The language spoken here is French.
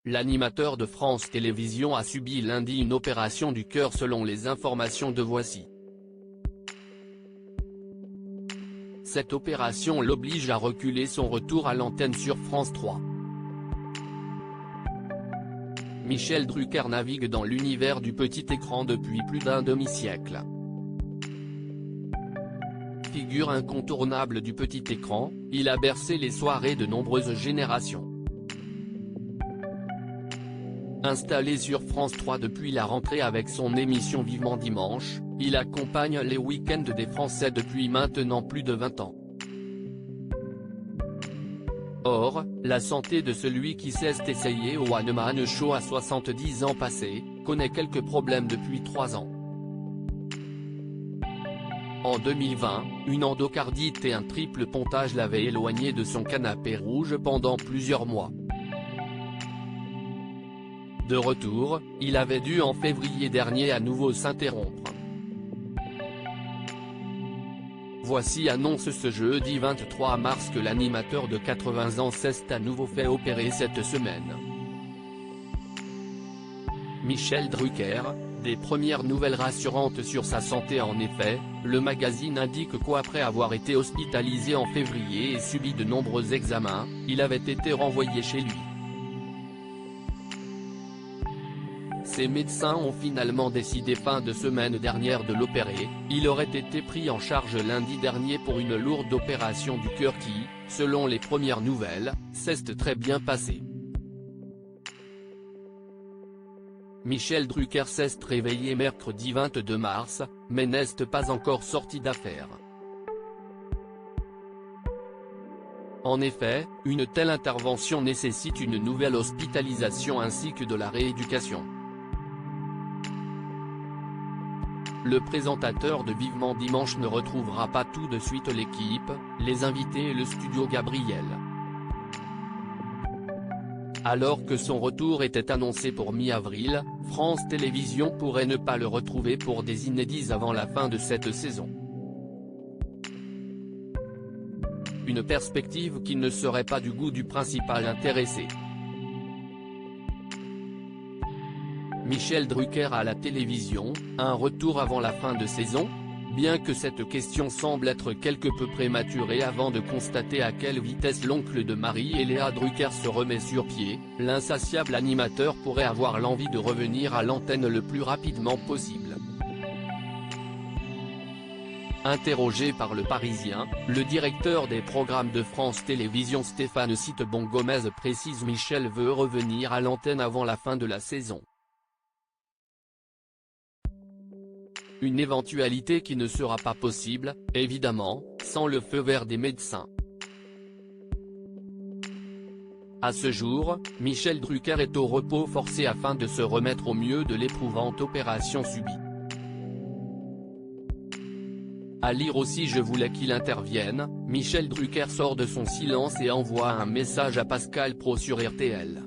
L'animateur de France Télévisions a subi lundi une opération du cœur selon les informations de Voici. Cette opération l'oblige à reculer son retour à l'antenne sur France 3. Michel Drucker navigue dans l'univers du petit écran depuis plus d'un demi-siècle. Figure incontournable du petit écran, il a bercé les soirées de nombreuses générations. Installé sur France 3 depuis la rentrée avec son émission Vivement Dimanche, il accompagne les week-ends des Français depuis maintenant plus de 20 ans. Or, la santé de celui qui s'est essayé au One Man Show à 70 ans passés, connaît quelques problèmes depuis 3 ans. En 2020, une endocardite et un triple pontage l'avaient éloigné de son canapé rouge pendant plusieurs mois. De retour, il avait dû en février dernier à nouveau s'interrompre. Voici annonce ce jeudi 23 mars que l'animateur de 80 ans s'est à nouveau fait opérer cette semaine. Michel Drucker, des premières nouvelles rassurantes sur sa santé. En effet, le magazine indique qu'après avoir été hospitalisé en février et subi de nombreux examens, il avait été renvoyé chez lui. Ses médecins ont finalement décidé fin de semaine dernière de l'opérer. Il aurait été pris en charge lundi dernier pour une lourde opération du cœur qui, selon les premières nouvelles, s'est très bien passée. Michel Drucker s'est réveillé mercredi 22 mars, mais n'est pas encore sorti d'affaire. En effet, une telle intervention nécessite une nouvelle hospitalisation ainsi que de la rééducation. Le présentateur de Vivement Dimanche ne retrouvera pas tout de suite l'équipe, les invités et le studio Gabriel. Alors que son retour était annoncé pour mi-avril, France Télévisions pourrait ne pas le retrouver pour des inédits avant la fin de cette saison. Une perspective qui ne serait pas du goût du principal intéressé. Michel Drucker à la télévision, un retour avant la fin de saison? Bien que cette question semble être quelque peu prématurée avant de constater à quelle vitesse l'oncle de Marie et Léa Drucker se remet sur pied, l'insatiable animateur pourrait avoir l'envie de revenir à l'antenne le plus rapidement possible. Interrogé par Le Parisien, le directeur des programmes de France Télévisions Stéphane Citebon-Gomez précise: Michel veut revenir à l'antenne avant la fin de la saison. Une éventualité qui ne sera pas possible, évidemment, sans le feu vert des médecins. À ce jour, Michel Drucker est au repos forcé afin de se remettre au mieux de l'éprouvante opération subie. À lire aussi: je voulais qu'il intervienne, Michel Drucker sort de son silence et envoie un message à Pascal Praud sur RTL.